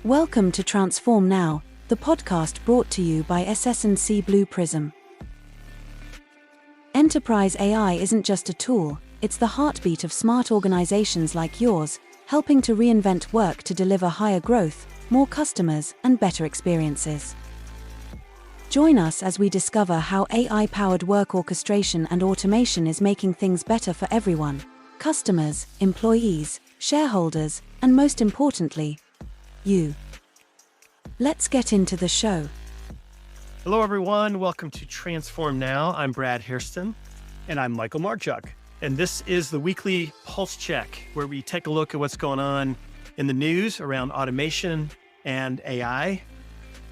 Welcome to Transform Now, the podcast brought to you by SS&C Blue Prism. Enterprise AI isn't just a tool, it's the heartbeat of smart organizations like yours, helping to reinvent work to deliver higher growth, more customers, and better experiences. Join us as we discover how AI-powered work orchestration and automation is making things better for everyone: customers, employees, shareholders, and most importantly, you. Let's get into the show. Hello, everyone. Welcome to Transform Now. I'm Brad Hairston. And I'm Michael Marchuk. And this is the weekly pulse check, where we take a look at what's going on in the news around automation and AI.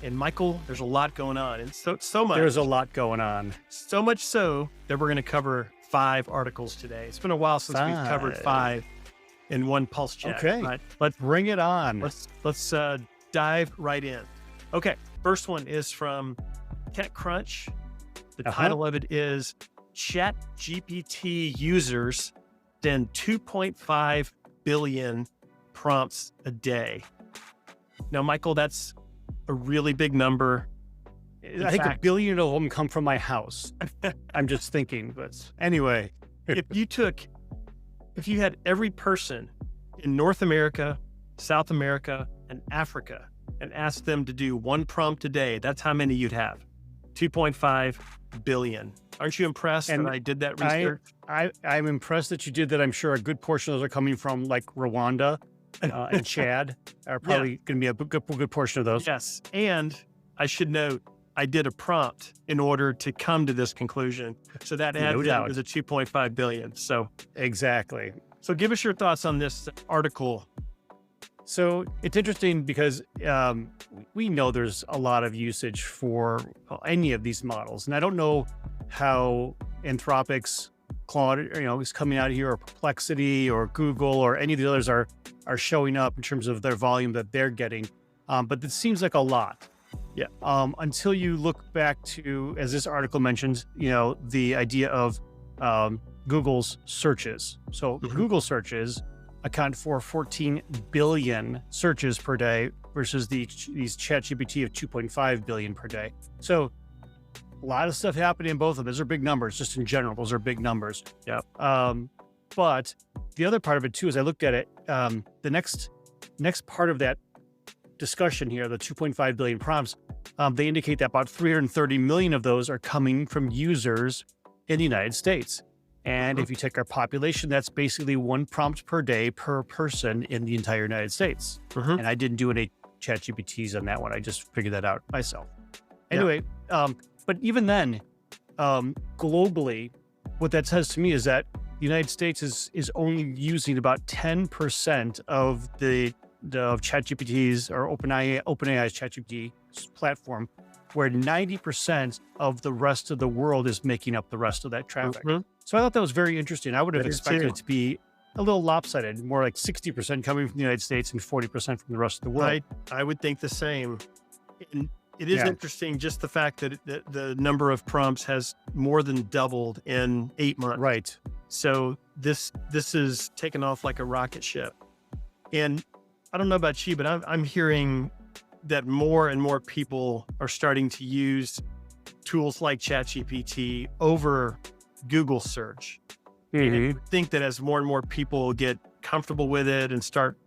And Michael, there's a lot going on. And so much. There's a lot going on. So much so that we're going to cover 5 articles today. It's been a while since we've covered 5 in one pulse check. Okay, but let's bring it on. Let's dive right in. Okay, first one is from TechCrunch. The title of it is ChatGPT users send 2.5 billion prompts a day. Now, Michael, that's a really big number. I think a billion of them come from my house. I'm just thinking, but anyway. If you had every person in North America, South America, and Africa and asked them to do one prompt a day, that's how many you'd have. 2.5 billion. Aren't you impressed that I did that research? I'm impressed that you did that. I'm sure a good portion of those are coming from like Rwanda and Chad are probably going to be a good portion of those. Yes. And I should note, I did a prompt in order to come to this conclusion. So that adds up as a 2.5 billion. So exactly. So give us your thoughts on this article. So it's interesting because we know there's a lot of usage for any of these models. And I don't know how Anthropic's Claude, is coming out here, or Perplexity or Google or any of the others are showing up in terms of their volume that they're getting. But it seems like a lot. Yeah. Until you look back to, as this article mentions, the idea of Google's searches. So Google searches account for 14 billion searches per day versus these ChatGPT of 2.5 billion per day. So a lot of stuff happening in both of them. Those are big numbers, just in general. Those are big numbers. Yeah. But the other part of it too, as I looked at it, the next part of that discussion here, the 2.5 billion prompts, they indicate that about 330 million of those are coming from users in the United States. And if you take our population, that's basically one prompt per day per person in the entire United States. And I didn't do any ChatGPTs on that one. I just figured that out myself. Anyway, but even then, globally, what that says to me is that the United States is only using about 10% of the ChatGPT's or OpenAI's ChatGPT platform, where 90% of the rest of the world is making up the rest of that traffic. So I thought that was very interesting. I would have expected it to be a little lopsided, more like 60% coming from the United States and 40% from the rest of the world. I would think the same. And it is interesting, just the fact that the number of prompts has more than doubled in 8 months. Right. So this is taking off like a rocket ship. And I don't know about you, but I'm hearing that more and more people are starting to use tools like ChatGPT over Google search. And I think that as more and more people get comfortable with it and start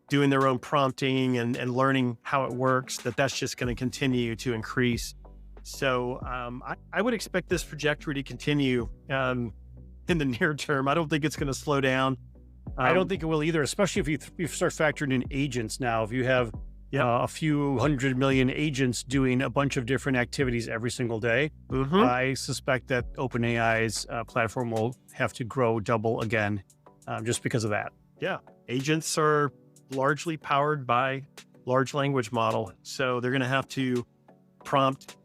doing their own prompting and learning how it works, that's just going to continue to increase. So I would expect this trajectory to continue in the near term. I don't think it's going to slow down. I don't think it will either, especially if you start factoring in agents now. If you have a few 100 million agents doing a bunch of different activities every single day, I suspect that OpenAI's platform will have to grow double again just because of that. Yeah. Agents are largely powered by large language model. So they're going to have to prompt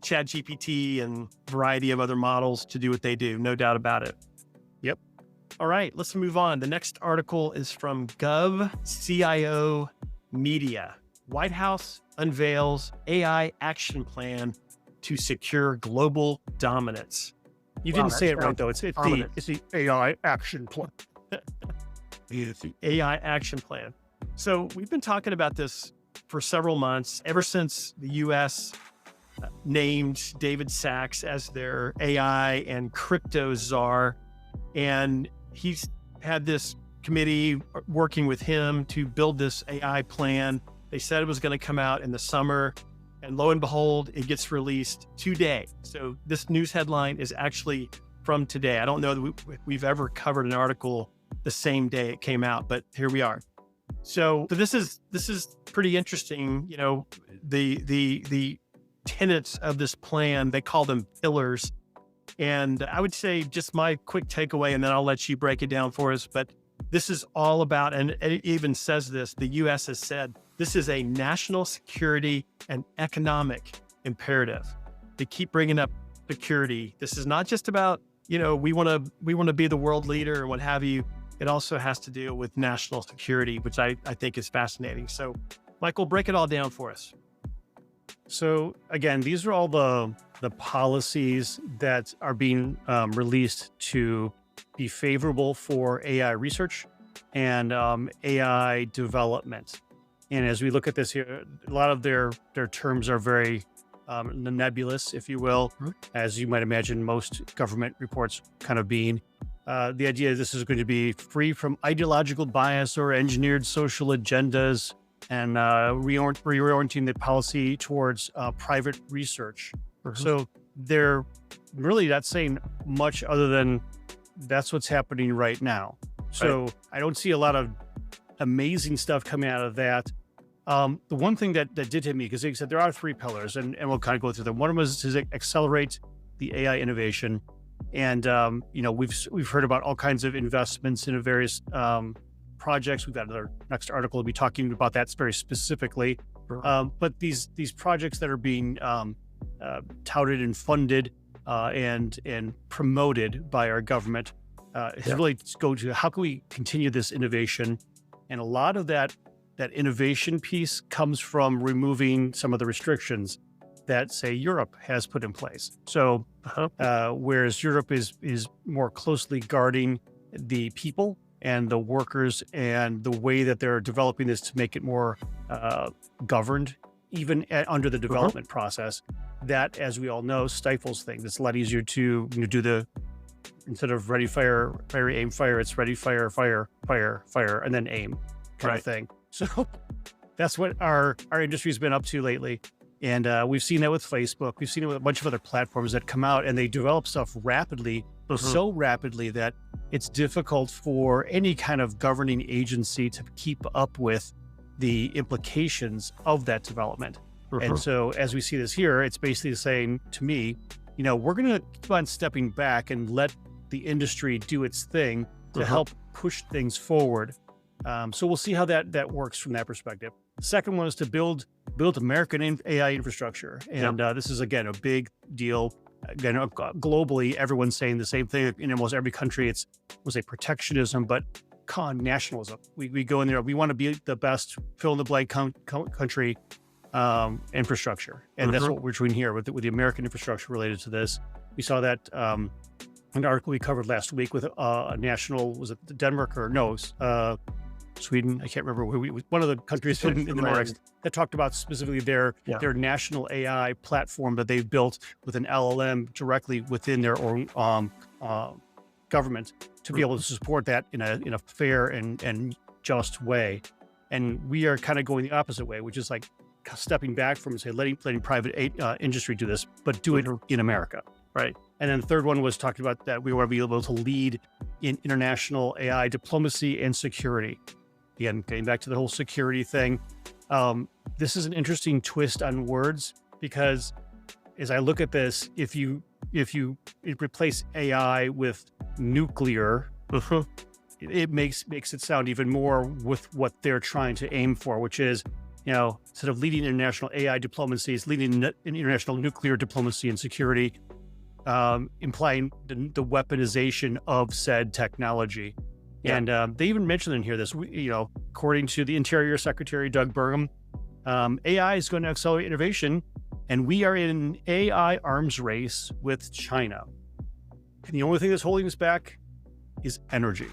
ChatGPT and a variety of other models to do what they do. No doubt about it. Yep. All right, let's move on. The next article is from GovCIO Media. White House unveils AI action plan to secure global dominance. You didn't say it right, though. It's the AI action plan. The AI action plan. So we've been talking about this for several months, ever since the U.S. named David Sachs as their AI and crypto czar. And he's had this committee working with him to build this AI plan. They said it was going to come out in the summer, and lo and behold, it gets released today. So this news headline is actually from today. I don't know that we've ever covered an article the same day it came out, but here we are. So this is pretty interesting. You know, the tenets of this plan, they call them pillars. And I would say just my quick takeaway, and then I'll let you break it down for us. But this is all about, and it even says this, the U.S. has said, this is a national security and economic imperative. They keep bringing up security. This is not just about, you know, we want to be the world leader and what have you. It also has to do with national security, which I think is fascinating. So Michael, break it all down for us. So again, these are all the policies that are being released to be favorable for AI research and AI development. And as we look at this here, a lot of their terms are very nebulous, if you will, as you might imagine most government reports kind of being. The idea is this is going to be free from ideological bias or engineered social agendas, and reorienting the policy towards private research. So they're really not saying much other than that's what's happening right now. So I don't see a lot of amazing stuff coming out of that. The one thing that did hit me, because they said there are 3 pillars, and we'll kind of go through them. One was to accelerate the AI innovation. And, you know, we've heard about all kinds of investments in various projects. We've got our next article will be talking about that very specifically. But these projects that are being touted and funded and promoted by our government is really to go to how can we continue this innovation. And a lot of that innovation piece comes from removing some of the restrictions that, say, Europe has put in place. So whereas Europe is more closely guarding the people and the workers and the way that they're developing this to make it more governed, even under the development process, that, as we all know, stifles things. It's a lot easier to do the, instead of ready, fire, aim, fire, it's ready, fire, fire, fire, fire, and then aim kind of thing. So that's what our industry's been up to lately. And we've seen that with Facebook. We've seen it with a bunch of other platforms that come out and they develop stuff rapidly, so rapidly that it's difficult for any kind of governing agency to keep up with the implications of that development. And so as we see this here, it's basically saying to me, you know, we're going to keep on stepping back and let the industry do its thing to help push things forward. So we'll see how that works from that perspective. The second one is to build American AI infrastructure. And this is, again, a big deal. Again, globally, everyone's saying the same thing. In almost every country, it's, we'll say, protectionism, but nationalism. We go in there, we want to be the best fill-in-the-blank country infrastructure. And that's what we're doing here with the American infrastructure related to this. We saw that an article we covered last week with a national, was it Denmark or no, Sweden? I can't remember one of the countries in the Nordics that talked about specifically their national AI platform that they've built with an LLM directly within their own government to be able to support that in a fair and just way. And we are kind of going the opposite way, which is like stepping back from, say, letting private industry do this, but do it in America. Right. And then the third one was talking about that we want to be able to lead in international AI diplomacy and security. Again, getting back to the whole security thing. This is an interesting twist on words, because as I look at this, if you replace AI with nuclear, it makes it sound even more with what they're trying to aim for, which is, you know, instead of leading international AI diplomacy, it's leading international nuclear diplomacy and security, implying the weaponization of said technology. And they even mentioned in here this, you know, according to the Interior Secretary, Doug Burgum, AI is going to accelerate innovation, and we are in an AI arms race with China. And the only thing that's holding us back is energy.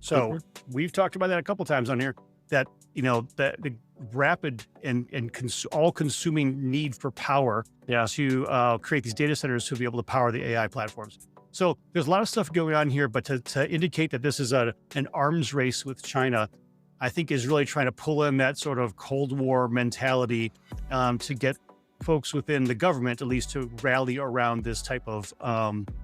So we've talked about that a couple times on here, that the rapid and all-consuming need for power to create these data centers to be able to power the AI platforms. So there's a lot of stuff going on here, but to indicate that this is an arms race with China, I think is really trying to pull in that sort of Cold War mentality to get folks within the government, at least, to rally around this type of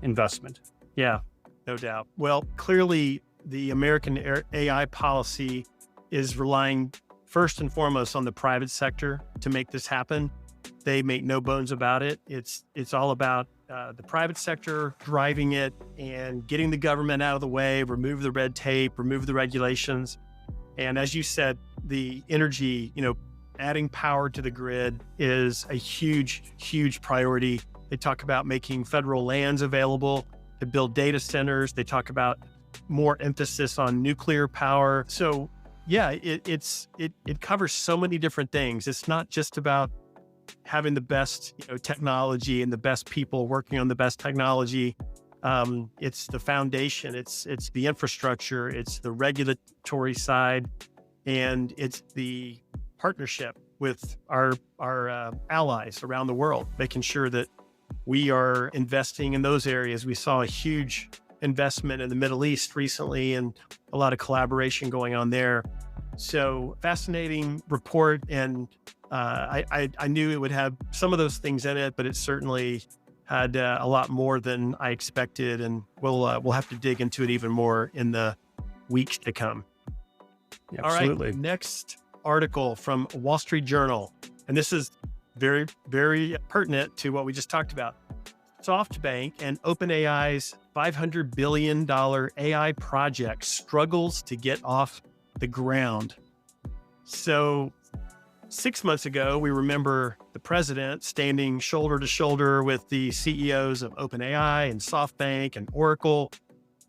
investment. Yeah, no doubt. Well, clearly the American AI policy is relying first and foremost on the private sector to make this happen. They make no bones about it. It's all about the private sector driving it and getting the government out of the way, remove the red tape, remove the regulations. And as you said, the energy, adding power to the grid is a huge, huge priority. They talk about making federal lands available to build data centers. They talk about more emphasis on nuclear power. So yeah, it covers so many different things. It's not just about having the best technology and the best people working on the best technology. It's the foundation, it's the infrastructure, it's the regulatory side, and it's the partnership with our allies around the world, making sure that we are investing in those areas. We saw a huge investment in the Middle East recently and a lot of collaboration going on there. So fascinating report. And I knew it would have some of those things in it, but it certainly had a lot more than I expected. And we'll have to dig into it even more in the weeks to come. Absolutely. All right, next article from Wall Street Journal. And this is very, very pertinent to what we just talked about. SoftBank and OpenAI's $500 billion AI project struggles to get off the ground. So 6 months ago, we remember the president standing shoulder to shoulder with the CEOs of OpenAI and SoftBank and Oracle.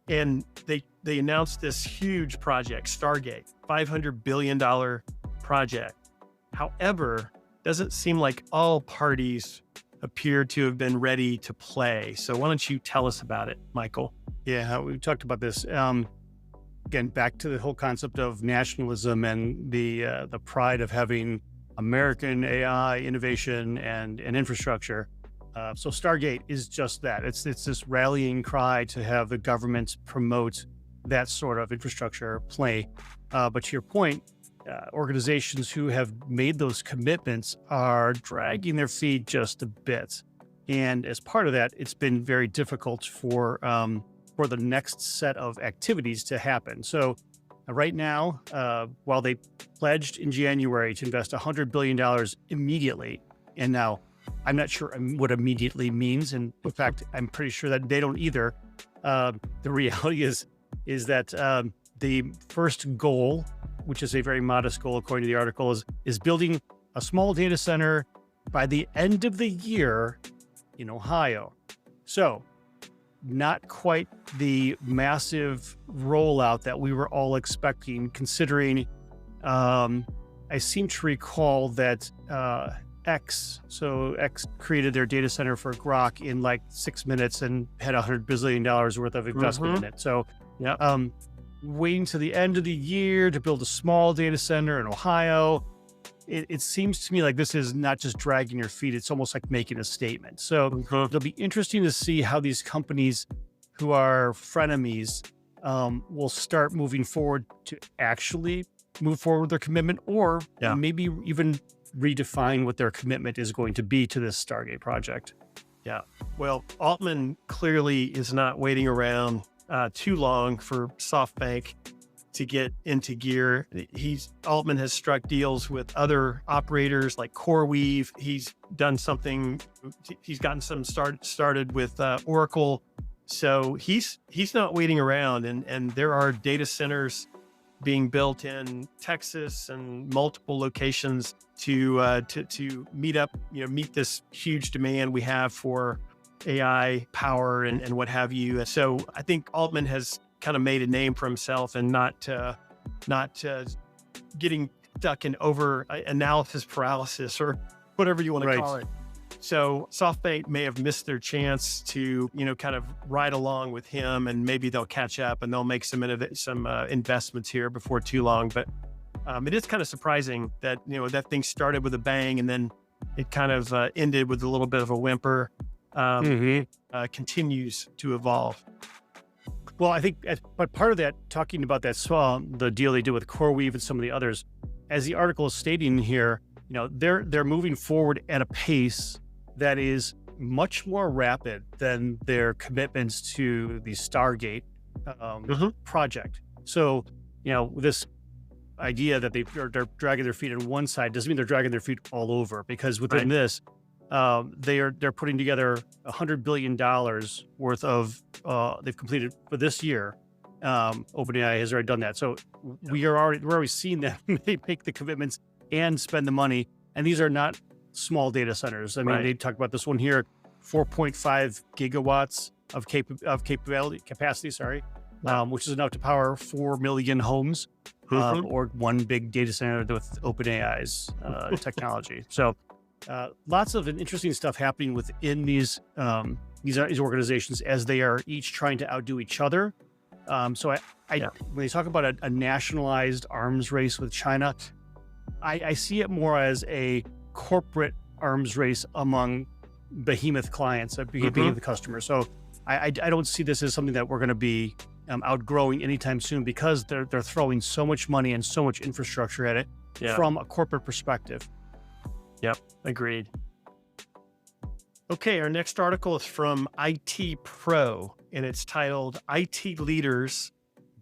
And they announced this huge project, Stargate, $500 billion project. However, doesn't seem like all parties appear to have been ready to play. So why don't you tell us about it, Michael? Yeah, we talked about this. Again, back to the whole concept of nationalism and the pride of having American AI innovation and infrastructure. So Stargate is just that. It's this rallying cry to have the government promote that sort of infrastructure play. But to your point, organizations who have made those commitments are dragging their feet just a bit. And as part of that, it's been very difficult for the next set of activities to happen. So right now, while they pledged in January to invest $100 billion immediately, and now I'm not sure what immediately means. And in fact, I'm pretty sure that they don't either. The reality is that the first goal, which is a very modest goal according to the article, is building a small data center by the end of the year in Ohio. So not quite the massive rollout that we were all expecting, considering I seem to recall that X created their data center for Grok in like 6 minutes and had $100 billion worth of investment in it. So waiting to the end of the year to build a small data center in Ohio, it seems to me like this is not just dragging your feet, it's almost like making a statement. So it'll be interesting to see how these companies who are frenemies will start moving forward to actually move forward with their commitment, or maybe even redefine what their commitment is going to be to this Stargate project. Yeah. Well, Altman clearly is not waiting around too long for SoftBank to get into gear. Altman has struck deals with other operators like CoreWeave. He's done something. He's gotten some started with Oracle. So he's not waiting around. And there are data centers being built in Texas and multiple locations to meet this huge demand we have for AI power and what have you. So I think Altman has kind of made a name for himself and not getting stuck in over analysis paralysis or whatever you want to call it. So SoftBank may have missed their chance to, kind of ride along with him, and maybe they'll catch up and they'll make some investments here before too long. But it is kind of surprising that, that thing started with a bang and then it kind of ended with a little bit of a whimper, continues to evolve. Well, I think, but part of that, talking about that, the deal they did with CoreWeave and some of the others, as the article is stating here, they're moving forward at a pace that is much more rapid than their commitments to the Stargate project. So, this idea that they're dragging their feet on one side doesn't mean they're dragging their feet all over, because within this, they're putting together $100 billion worth of they've completed for this year. OpenAI has already done that. So we're already seeing them make the commitments and spend the money. And these are not small data centers. I mean, they talk about this one here, 4.5 gigawatts of capacity, which is enough to power 4 million homes, or one big data center with OpenAI's technology. So lots of interesting stuff happening within these organizations as they are each trying to outdo each other. So when they talk about a nationalized arms race with China, I see it more as a corporate arms race among behemoth clients, behemoth customers. So I don't see this as something that we're going to be outgrowing anytime soon, because they're throwing so much money and so much infrastructure at it from a corporate perspective. Yep, agreed. Okay, our next article is from IT Pro, and it's titled, IT Leaders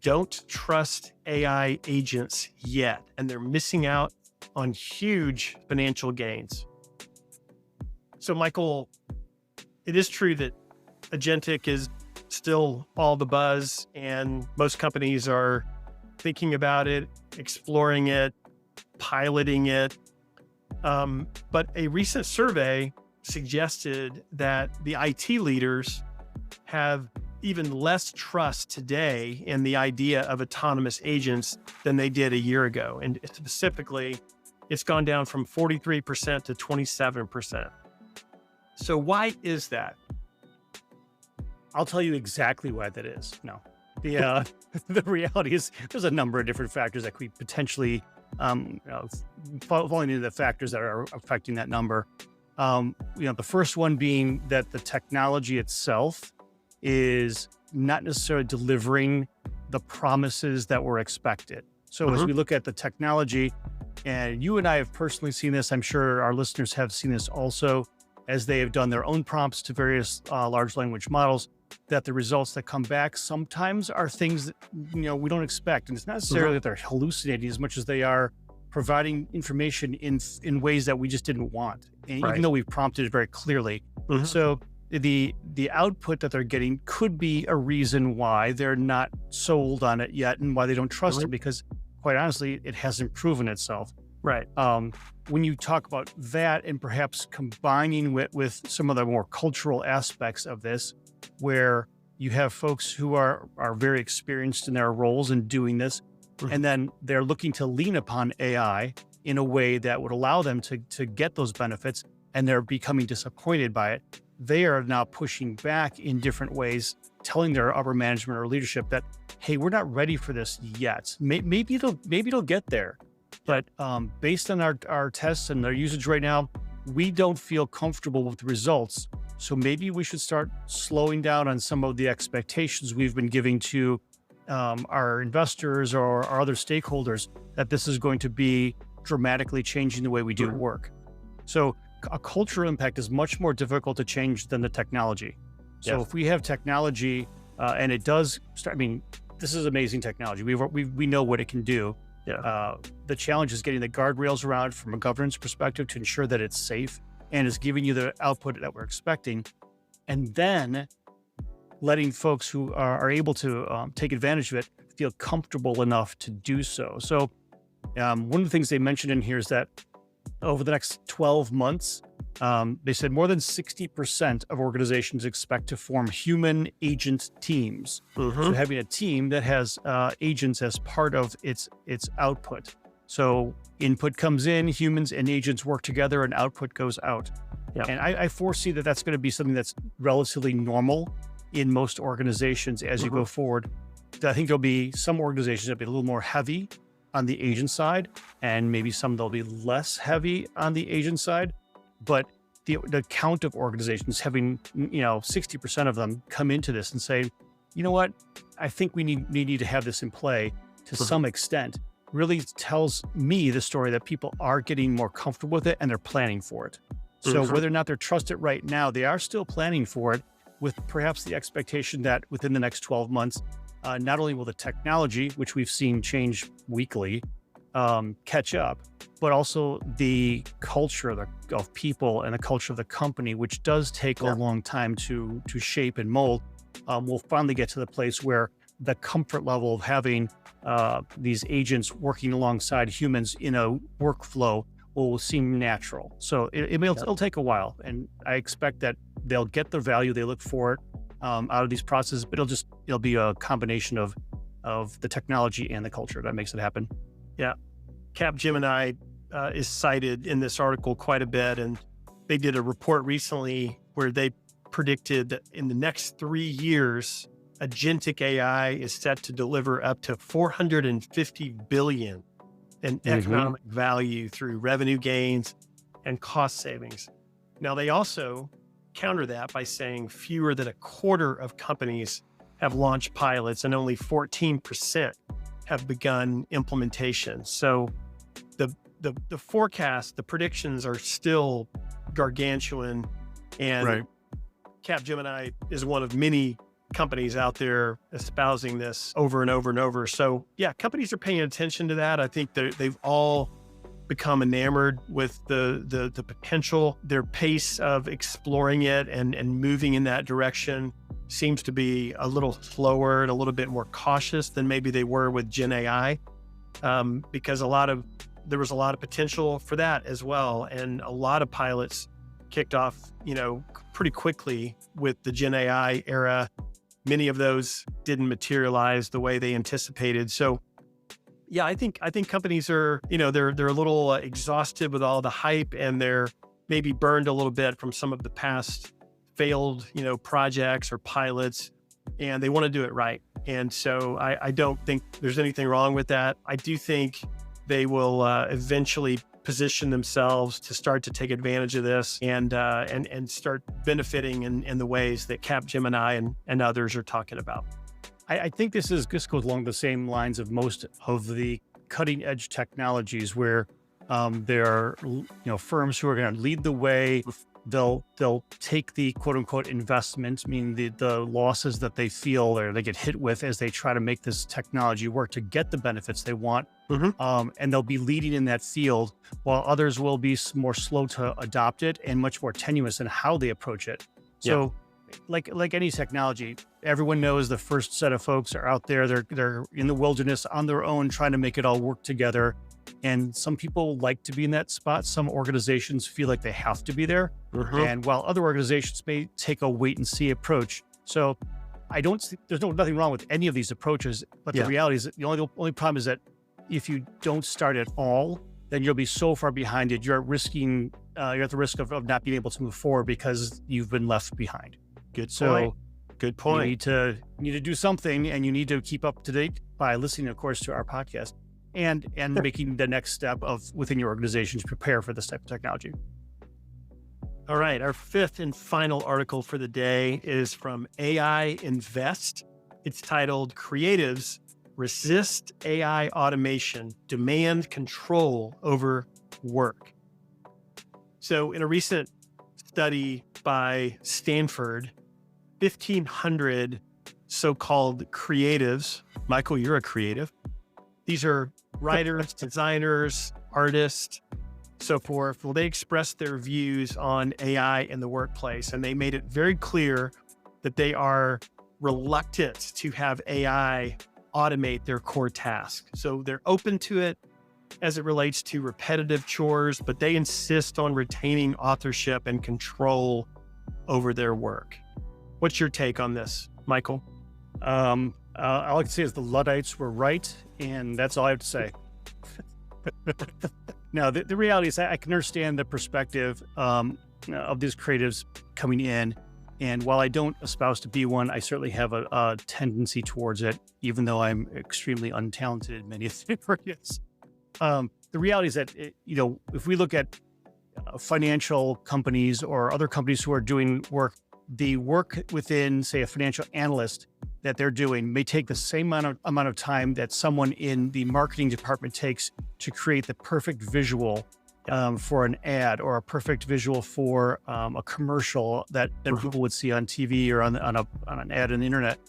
Don't Trust AI Agents Yet, and they're missing out on huge financial gains. So, Michael, it is true that agentic is still all the buzz, and most companies are thinking about it, exploring it, piloting it. But a recent survey suggested that the IT leaders have even less trust today in the idea of autonomous agents than they did a year ago. And specifically, it's gone down from 43% to 27%. So why is that? I'll tell you exactly why that is. No, the reality is there's a number of different factors that could potentially falling into the factors that are affecting that number. The first one being that the technology itself is not necessarily delivering the promises that were expected. So as we look at the technology, and you and I have personally seen this, I'm sure our listeners have seen this also, as they have done their own prompts to various large language models, that the results that come back sometimes are things that, we don't expect. And it's not necessarily that they're hallucinating as much as they are providing information in ways that we just didn't want, and even though we've prompted it very clearly. So the output that they're getting could be a reason why they're not sold on it yet, and why they don't trust it, because quite honestly, it hasn't proven itself. When you talk about that, and perhaps combining with some of the more cultural aspects of this, where you have folks who are very experienced in their roles in doing this, and then they're looking to lean upon AI in a way that would allow them to get those benefits, and they're becoming disappointed by it. They are now pushing back in different ways, telling their upper management or leadership that, hey, we're not ready for this yet. Maybe it'll get there. But based on our tests and their usage right now, we don't feel comfortable with the results. So maybe we should start slowing down on some of the expectations we've been giving to our investors or our other stakeholders, that this is going to be dramatically changing the way we do work. So a cultural impact is much more difficult to change than the technology. So if we have technology and it does start, this is amazing technology. We know what it can do. The challenge is getting the guardrails around from a governance perspective to ensure that it's safe and is giving you the output that we're expecting. And then letting folks who are able to take advantage of it feel comfortable enough to do so. So one of the things they mentioned in here is that over the next 12 months, they said more than 60% of organizations expect to form human agent teams. So having a team that has agents as part of its output. So input comes in, humans and agents work together, and output goes out. And I foresee that that's going to be something that's relatively normal in most organizations as you go forward. I think there'll be some organizations that'll be a little more heavy on the agent side, and maybe some that'll be less heavy on the agent side. But the count of organizations having, 60% of them come into this and say, you know what, I think we need to have this in play to some extent, really tells me the story that people are getting more comfortable with it and they're planning for it. So whether or not they're trusted right now, they are still planning for it, with perhaps the expectation that within the next 12 months, not only will the technology, which we've seen change weekly, catch up, but also the culture of people and the culture of the company, which does take a long time to shape and mold, will finally get to the place where the comfort level of having these agents working alongside humans in a workflow will seem natural. So it'll take a while, and I expect that they'll get the value they look for out of these processes, but it'll be a combination of the technology and the culture that makes it happen. Yeah. Capgemini is cited in this article quite a bit, and they did a report recently where they predicted that in the next 3 years, agentic AI is set to deliver up to $450 billion in economic value through revenue gains and cost savings. Now, they also counter that by saying fewer than a quarter of companies have launched pilots and only 14% have begun implementation. So the forecast, the predictions are still gargantuan, and Capgemini is one of many companies out there espousing this over and over and over. So yeah, companies are paying attention to that. I think they've all become enamored with the potential. Their pace of exploring it and moving in that direction seems to be a little slower and a little bit more cautious than maybe they were with Gen AI, because there was a lot of potential for that as well. And a lot of pilots kicked off, pretty quickly with the Gen AI era. Many of those didn't materialize the way they anticipated. So yeah, I think companies are, they're a little exhausted with all the hype, and they're maybe burned a little bit from some of the past failed, projects or pilots, and they want to do it right. And so I don't think there's anything wrong with that. I do think they will eventually position themselves to start to take advantage of this and start benefiting in the ways that Capgemini and others are talking about. I think this goes along the same lines of most of the cutting edge technologies, where there are firms who are going to lead the way. They'll take the quote unquote investment, meaning the losses that they feel or they get hit with as they try to make this technology work to get the benefits they want. And they'll be leading in that field, while others will be more slow to adopt it and much more tenuous in how they approach it. So like any technology, everyone knows the first set of folks are out there. They're in the wilderness on their own, trying to make it all work together. And some people like to be in that spot. Some organizations feel like they have to be there. And while other organizations may take a wait and see approach. So there's nothing wrong with any of these approaches, but the reality is that the only problem is that if you don't start at all, then you'll be so far behind it. You're at the risk of not being able to move forward because you've been left behind. Good point. You need to do something, and you need to keep up to date by listening, of course, to our podcast and making the next step within your organization to prepare for this type of technology. All right. Our fifth and final article for the day is from AI Invest. It's titled "Creatives Resist AI Automation, Demand Control Over Work." So in a recent study by Stanford, 1,500 so-called creatives. Michael, you're a creative. These are writers, designers, artists, so forth. Well, they expressed their views on AI in the workplace, and they made it very clear that they are reluctant to have AI automate their core tasks. So they're open to it as it relates to repetitive chores, but they insist on retaining authorship and control over their work. What's your take on this, Michael? All I can say is the Luddites were right, and that's all I have to say. Now, the reality is I can understand the perspective of these creatives coming in And while I don't espouse to be one, I certainly have a tendency towards it, even though I'm extremely untalented in many areas. The reality is that, if we look at financial companies or other companies who are doing work, the work within, say, a financial analyst that they're doing may take the same amount of time that someone in the marketing department takes to create the perfect visual for an ad, or a perfect visual for a commercial that people would see on TV or on an ad on the internet.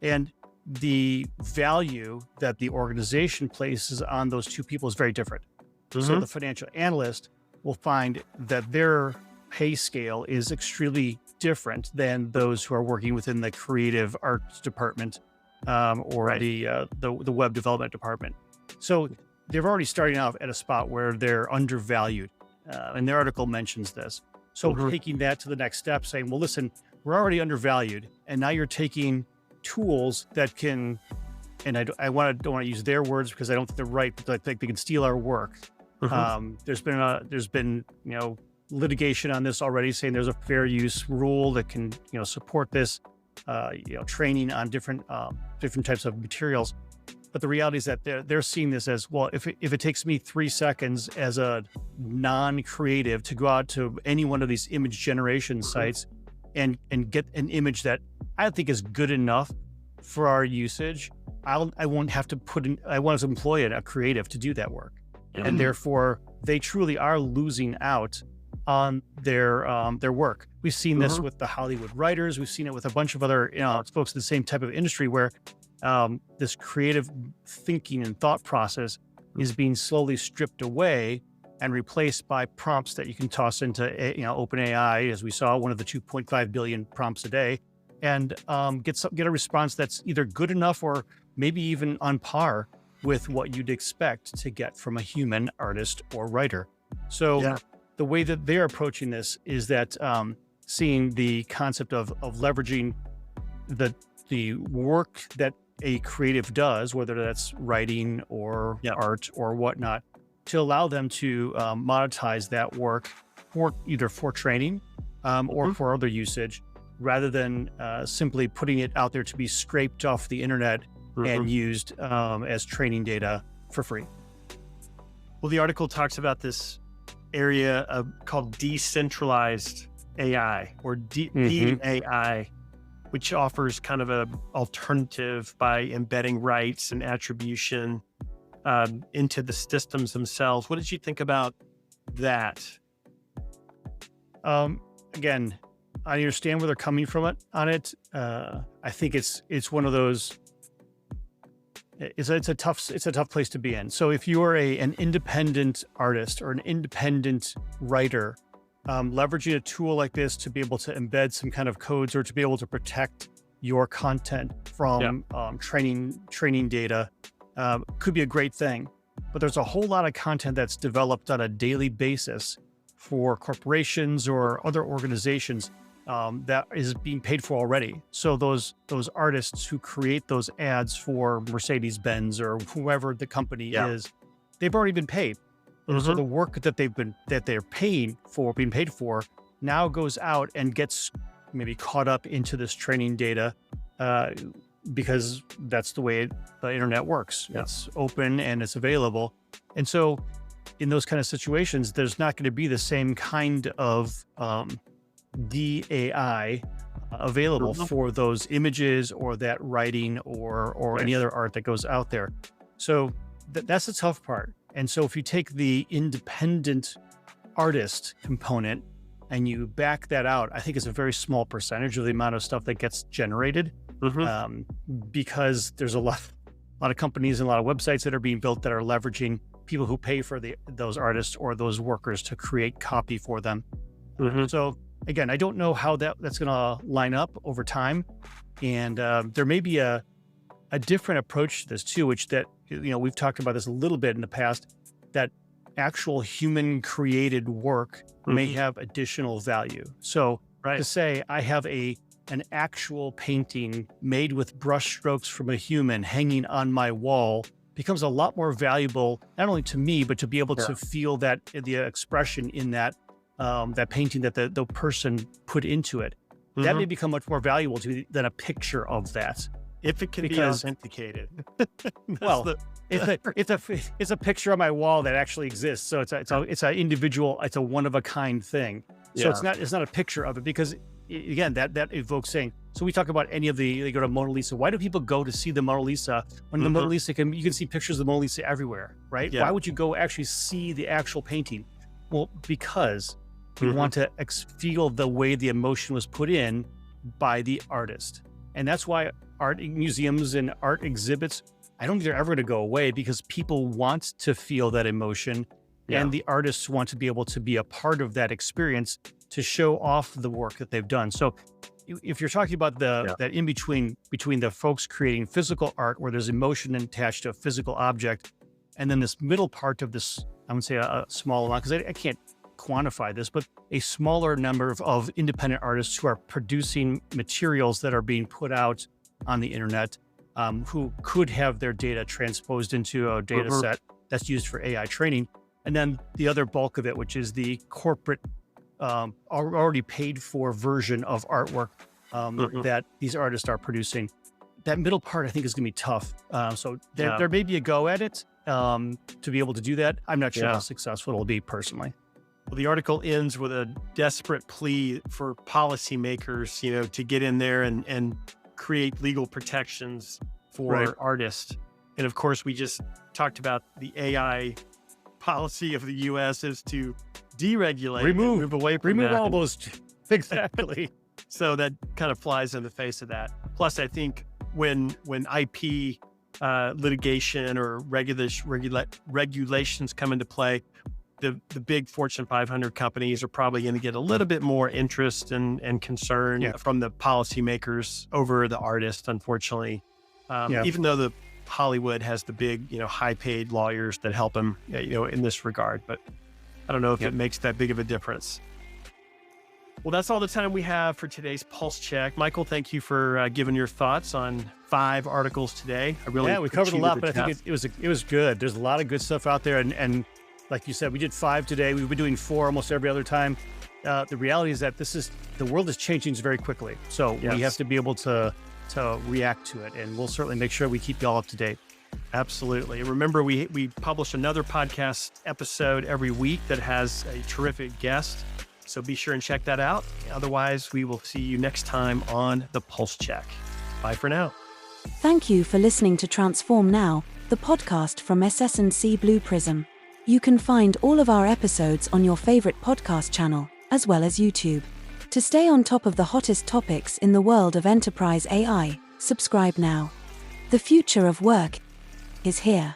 And the value that the organization places on those two people is very different. So the financial analyst will find that their pay scale is extremely different than those who are working within the creative arts department or the web development department. So they're already starting off at a spot where they're undervalued. And their article mentions this. So taking that to the next step, saying, well, listen, we're already undervalued. And now you're taking tools that can, and I don't want to use their words because I don't think they're right, but I think they can steal our work. There's been litigation on this already, saying there's a fair use rule that can support this training on different types of materials. But the reality is that they're seeing this as, well, if it takes me 3 seconds as a non-creative to go out to any one of these image generation sites and get an image that I think is good enough for our usage, I won't have to I want to employ a creative to do that work. And therefore they truly are losing out on their work. We've seen this with the Hollywood writers. We've seen it with a bunch of other folks in the same type of industry where this creative thinking and thought process is being slowly stripped away and replaced by prompts that you can toss into OpenAI, as we saw, one of the 2.5 billion prompts a day, and get a response that's either good enough or maybe even on par with what you'd expect to get from a human artist or writer. So the way that they're approaching this is that seeing the concept of leveraging the work that a creative does, whether that's writing or art or whatnot, to allow them to monetize that work either for training or for other usage, rather than simply putting it out there to be scraped off the internet and used as training data for free. Well, the article talks about this area called decentralized AI, or DAI, which offers kind of an alternative by embedding rights and attribution into the systems themselves. What did you think about that? Again, I understand where they're coming from on it. I think it's one of those. It's a tough place to be in. So if you are an independent artist or an independent writer, leveraging a tool like this to be able to embed some kind of codes or to be able to protect your content from training data could be a great thing. But there's a whole lot of content that's developed on a daily basis for corporations or other organizations that is being paid for already. So those artists who create those ads for Mercedes-Benz or whoever the company is, they've already been paid. So the work that they're being paid for now goes out and gets maybe caught up into this training data because that's the way the internet works. It's open and it's available. And so in those kind of situations, there's not going to be the same kind of DAI available for those images or that writing or any other art that goes out there. So that's the tough part. And so if you take the independent artist component and you back that out, I think it's a very small percentage of the amount of stuff that gets generated, because there's a lot of companies and a lot of websites that are being built that are leveraging people who pay for those artists or those workers to create copy for them. So again, I don't know how that's going to line up over time. And there may be a different approach to this too, which we've talked about this a little bit in the past, that actual human created work may have additional value. So to say I have an actual painting made with brush strokes from a human hanging on my wall becomes a lot more valuable, not only to me, but to be able to feel the expression in that painting that the person put into it. that may become much more valuable to me than a picture of that. If it can be authenticated. Well, it's a picture on my wall that actually exists. So it's an individual, it's a one of a kind thing. So it's not a picture of it, because again, that evokes saying, so we talk about they go to Mona Lisa. Why do people go to see the Mona Lisa when the Mona Lisa you can see pictures of the Mona Lisa everywhere, right? Yeah. Why would you go actually see the actual painting? Well, because we want to feel the way the emotion was put in by the artist. And that's why art museums and art exhibits, I don't think they're ever going to go away, because people want to feel that emotion, and the artists want to be able to be a part of that experience to show off the work that they've done. So if you're talking about that in between the folks creating physical art where there's emotion attached to a physical object, and then this middle part of this, I would say a small amount, because I can't quantify this, but a smaller number of independent artists who are producing materials that are being put out on the internet, who could have their data transposed into a data set that's used for AI training. And then the other bulk of it, which is the corporate, already paid for version of artwork that these artists are producing. That middle part, I think, is going to be tough. So there may be a go at it to be able to do that. I'm not sure how successful it'll be personally. Well, the article ends with a desperate plea for policymakers, to get in there and create legal protections for artists. And of course, we just talked about the AI policy of the U.S. is to deregulate, move away from that. All those. Exactly. So that kind of flies in the face of that. Plus, I think when IP litigation or regulations come into play, the big Fortune 500 companies are probably going to get a little bit more interest and concern from the policymakers over the artist, unfortunately. Even though the Hollywood has the big, high-paid lawyers that help them, in this regard. But I don't know if it makes that big of a difference. Well, that's all the time we have for today's Pulse Check. Michael, thank you for giving your thoughts on 5 articles today. We covered a lot, but I think it was good. There's a lot of good stuff out there, and like you said, we did 5 today. We've been doing 4 almost every other time. The reality is that the world is changing very quickly, so we have to be able to react to it, and we'll certainly make sure we keep you all up to date. Absolutely. Remember, we publish another podcast episode every week that has a terrific guest, so be sure and check that out. Otherwise, we will see you next time on the Pulse Check. Bye for now. Thank you for listening to Transform Now, the podcast from SS&C Blue Prism. You can find all of our episodes on your favorite podcast channel, as well as YouTube. To stay on top of the hottest topics in the world of enterprise AI, subscribe now. The future of work is here.